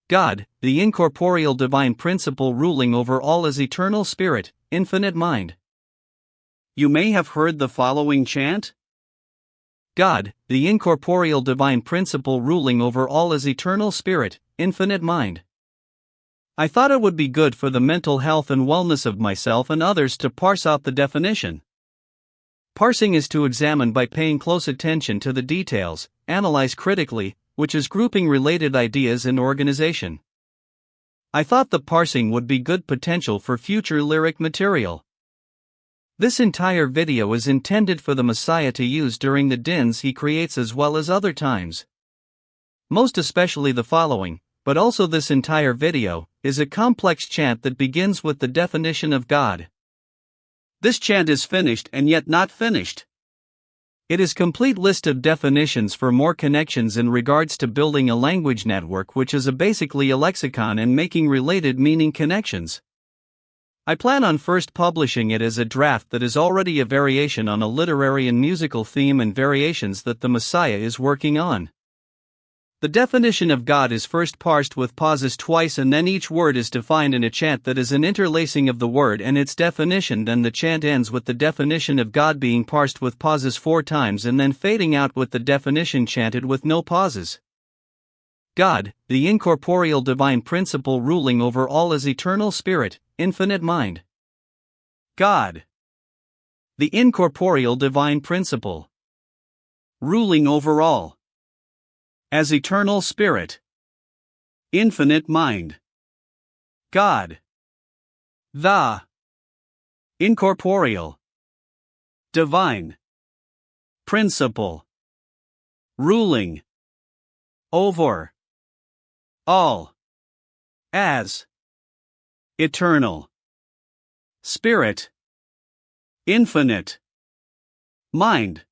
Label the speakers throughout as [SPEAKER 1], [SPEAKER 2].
[SPEAKER 1] God, the incorporeal divine principle ruling over all, is eternal spirit, infinite mind.
[SPEAKER 2] You may have heard the following chant.
[SPEAKER 1] God, the incorporeal divine principle ruling over all, is eternal spirit, infinite mind. I thought it would be good for the mental health and wellness of myself and others to parse out the definition. Parsing is to examine by paying close attention to the details, analyze critically, which is grouping related ideas in organization. I thought the parsing would be good potential for future lyric material. This entire video is intended for the Messiah to use during the dins he creates as well as other times. Most especially the following, but also this entire video, is a complex chant that begins with the definition of God.
[SPEAKER 2] This chant is finished and yet not finished.
[SPEAKER 1] It is complete list of definitions for more connections in regards to building a language network, which is basically a lexicon, and making related meaning connections. I plan on first publishing it as a draft that is already a variation on a literary and musical theme and variations that the Messiah is working on. The definition of God is first parsed with pauses twice, and then each word is defined in a chant that is an interlacing of the word and its definition. Then the chant ends with the definition of God being parsed with pauses 4 times and then fading out with the definition chanted with no pauses. God, the incorporeal divine principle ruling over all, is eternal spirit, infinite mind.
[SPEAKER 2] God,
[SPEAKER 1] the incorporeal divine principle
[SPEAKER 2] ruling over all, as eternal spirit, infinite mind. God,
[SPEAKER 1] the
[SPEAKER 2] incorporeal divine principle ruling over all, as eternal spirit, infinite mind.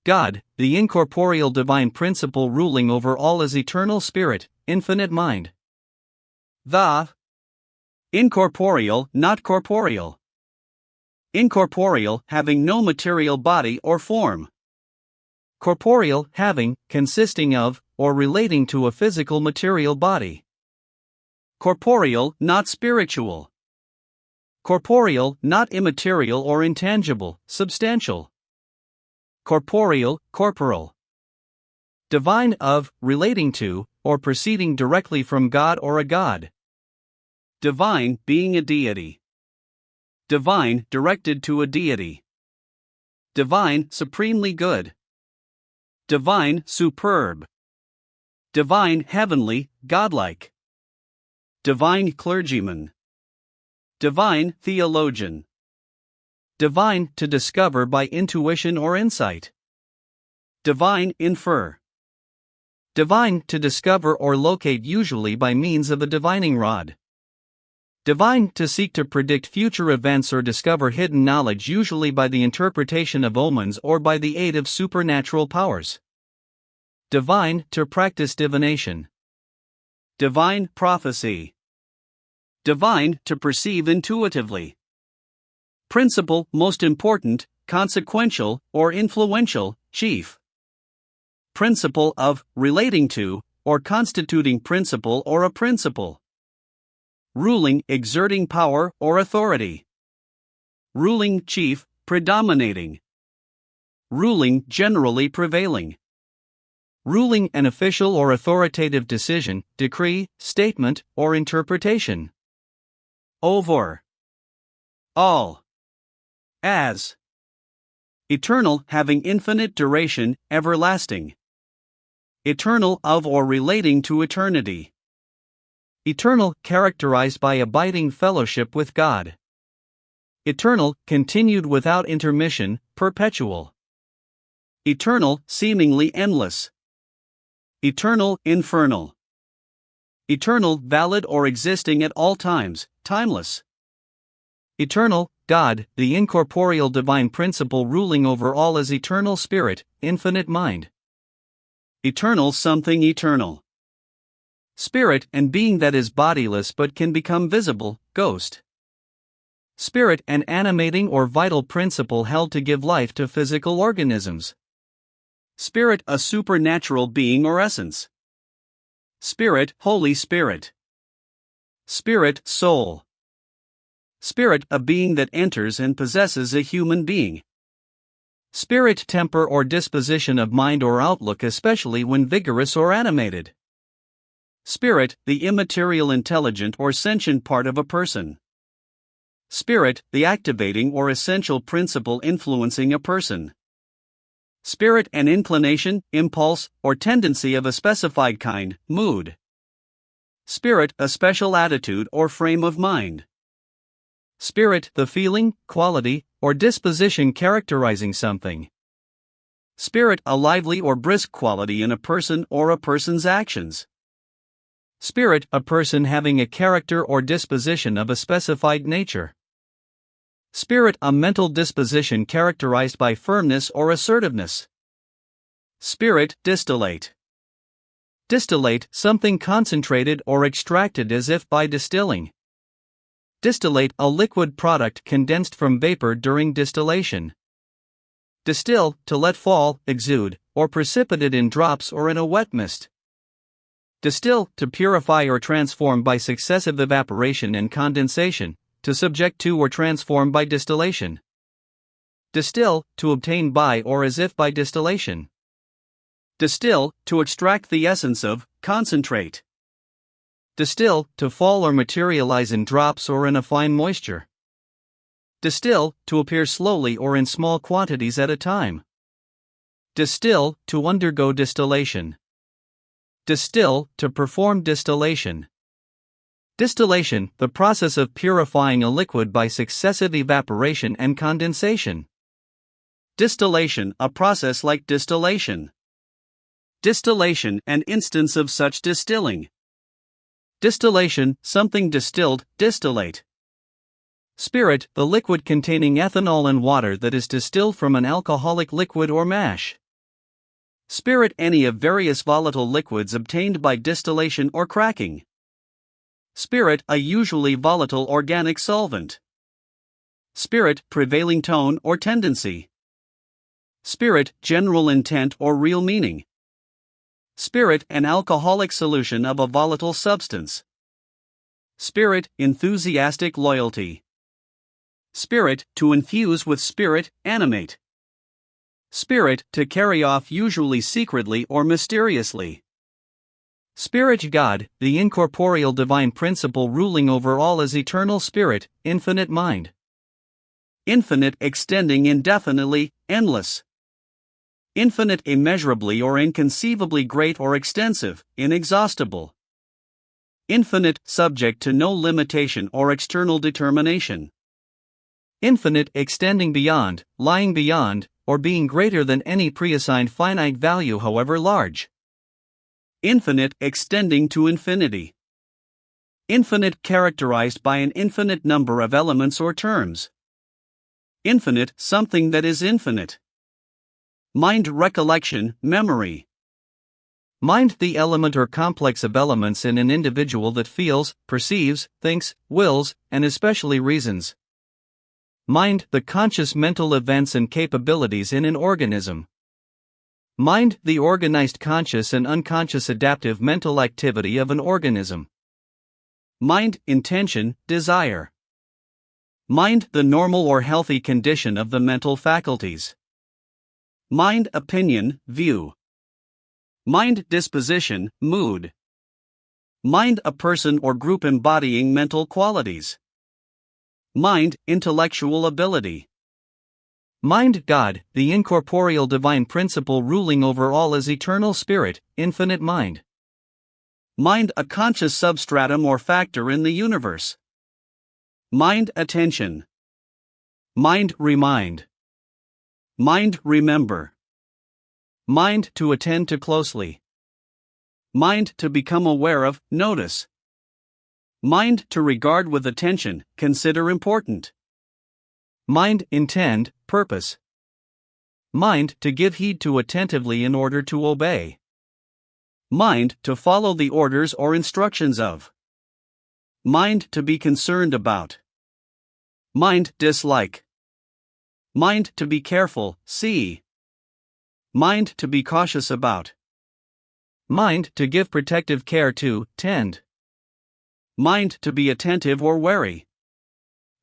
[SPEAKER 1] God, the incorporeal divine principle ruling over all, is eternal spirit, infinite mind.
[SPEAKER 2] The incorporeal, not corporeal. Incorporeal, having no material body or form.
[SPEAKER 1] Corporeal, having, consisting of, or relating to a physical material body.
[SPEAKER 2] Corporeal, not spiritual.
[SPEAKER 1] Corporeal, not immaterial or intangible, substantial. Corporeal, corporal. Divine, of, relating to, or proceeding directly from God or a god.
[SPEAKER 2] Divine, being a deity. Divine, directed to a deity. Divine, supremely good. Divine, superb. Divine, heavenly, godlike. Divine clergyman. Divine theologian.
[SPEAKER 1] Divine, to discover by intuition or insight.
[SPEAKER 2] Divine, infer.
[SPEAKER 1] Divine, to discover or locate, usually by means of a divining rod. Divine, to seek to predict future events or discover hidden knowledge, usually by the interpretation of omens or by the aid of supernatural powers. Divine, to practice divination.
[SPEAKER 2] Divine prophecy. Divine, to perceive intuitively. Principle, most important, consequential, or influential, chief. Principle of, relating to, or constituting principle or a principle. Ruling, exerting power or authority. Ruling chief, predominating. Ruling, generally prevailing.
[SPEAKER 1] Ruling, an official or authoritative decision, decree, statement, or interpretation.
[SPEAKER 2] Over all, as eternal, having infinite duration, everlasting. Eternal, of or relating to eternity.
[SPEAKER 1] Eternal, characterized by abiding fellowship with God. Eternal, continued without intermission, perpetual.
[SPEAKER 2] Eternal, seemingly endless. Eternal, infernal. Eternal, valid or existing at all times, timeless.
[SPEAKER 1] Eternal, God, the incorporeal divine principle ruling over all, as eternal spirit, infinite mind.
[SPEAKER 2] Eternal, something eternal.
[SPEAKER 1] Spirit, and being that is bodiless but can become visible, ghost. Spirit, an animating or vital principle held to give life to physical organisms.
[SPEAKER 2] Spirit, a supernatural being or essence. Spirit, Holy Spirit. Spirit, soul. Spirit, a being that enters and possesses a human being. Spirit, temper or disposition of mind or outlook, especially when vigorous or animated. Spirit, the immaterial intelligent or sentient part of a person. Spirit, the activating or essential principle influencing a person. Spirit, an inclination, impulse, or tendency of a specified kind, mood. Spirit, a special attitude or frame of mind. Spirit, the feeling, quality, or disposition characterizing something. Spirit, a lively or brisk quality in a person or a person's actions. Spirit, a person having a character or disposition of a specified nature. Spirit, a mental disposition characterized by firmness or assertiveness. Spirit, distillate. Distillate, something concentrated or extracted as if by distilling. Distillate, a liquid product condensed from vapor during distillation. Distill, to let fall, exude, or precipitate in drops or in a wet mist. Distill, to purify or transform by successive evaporation and condensation, to subject to or transform by distillation. Distill, to obtain by or as if by distillation. Distill, to extract the essence of, concentrate. Distill, to fall or materialize in drops or in a fine moisture. Distill, to appear slowly or in small quantities at a time. Distill, to undergo distillation. Distill, to perform distillation. Distillation, the process of purifying a liquid by successive evaporation and condensation. Distillation, a process like distillation. Distillation, an instance of such distilling. Distillation, something distilled, distillate. Spirit, the liquid containing ethanol and water that is distilled from an alcoholic liquid or mash. Spirit, any of various volatile liquids obtained by distillation or cracking. Spirit, a usually volatile organic solvent. Spirit, prevailing tone or tendency. Spirit, general intent or real meaning. Spirit, an alcoholic solution of a volatile substance. Spirit, enthusiastic loyalty. Spirit, to infuse with spirit, animate. Spirit, to carry off usually secretly or mysteriously. Spirit, God, the incorporeal divine principle ruling over all as eternal spirit, infinite mind. Infinite, extending indefinitely, endless. Infinite, immeasurably or inconceivably great or extensive, inexhaustible. Infinite, subject to no limitation or external determination. Infinite, extending beyond, lying beyond, or being greater than any preassigned finite value however large. Infinite, extending to infinity. Infinite, characterized by an infinite number of elements or terms. Infinite, something that is infinite. Mind, recollection, memory. Mind, the element or complex of elements in an individual that feels, perceives, thinks, wills, and especially reasons. Mind, the conscious mental events and capabilities in an organism. Mind, the organized conscious and unconscious adaptive mental activity of an organism. Mind, intention, desire. Mind, the normal or healthy condition of the mental faculties. Mind, opinion, view. Mind, disposition, mood. Mind, a person or group embodying mental qualities. Mind, intellectual ability. Mind, God, the incorporeal divine principle ruling over all as eternal spirit, infinite mind. Mind, a conscious substratum or factor in the universe. Mind, attention. Mind, remind. Mind, remember. Mind, to attend to closely. Mind, to become aware of, notice. Mind, to regard with attention, consider important. Mind, intend, purpose. Mind, to give heed to attentively in order to obey. Mind, to follow the orders or instructions of. Mind, to be concerned about. Mind, dislike. Mind, to be careful, see. Mind, to be cautious about.
[SPEAKER 1] Mind to give protective care to, tend.
[SPEAKER 2] Mind to be attentive or wary.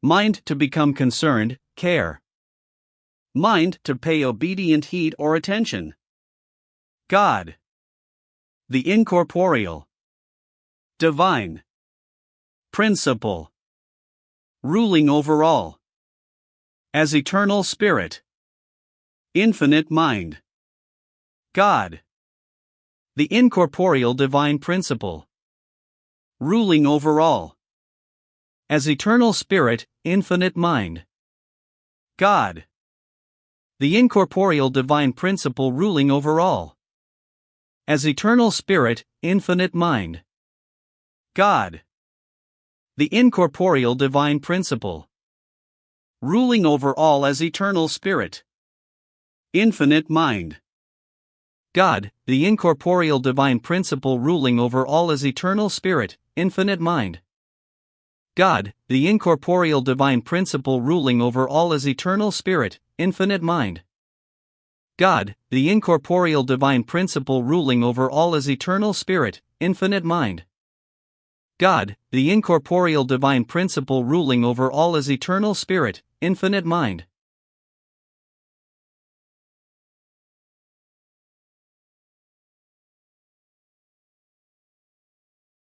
[SPEAKER 1] Mind to become concerned, care.
[SPEAKER 2] Mind to pay obedient heed or attention. God.
[SPEAKER 1] The incorporeal.
[SPEAKER 2] Divine. Principle. Ruling over all. As eternal spirit. Infinite mind. God.
[SPEAKER 1] The incorporeal divine principle.
[SPEAKER 2] Ruling over all.
[SPEAKER 1] As eternal spirit, infinite mind.
[SPEAKER 2] God.
[SPEAKER 1] The incorporeal divine principle ruling over all. As eternal spirit, infinite mind.
[SPEAKER 2] God.
[SPEAKER 1] The incorporeal divine principle.
[SPEAKER 2] Ruling over all as eternal spirit. Infinite mind.
[SPEAKER 1] God, the incorporeal divine principle ruling over all as eternal spirit, infinite mind. God, the incorporeal divine principle ruling over all as eternal spirit, infinite mind. God, the incorporeal divine principle ruling over all as eternal spirit, infinite mind. God, the incorporeal divine principle ruling over all as eternal spirit, infinite mind.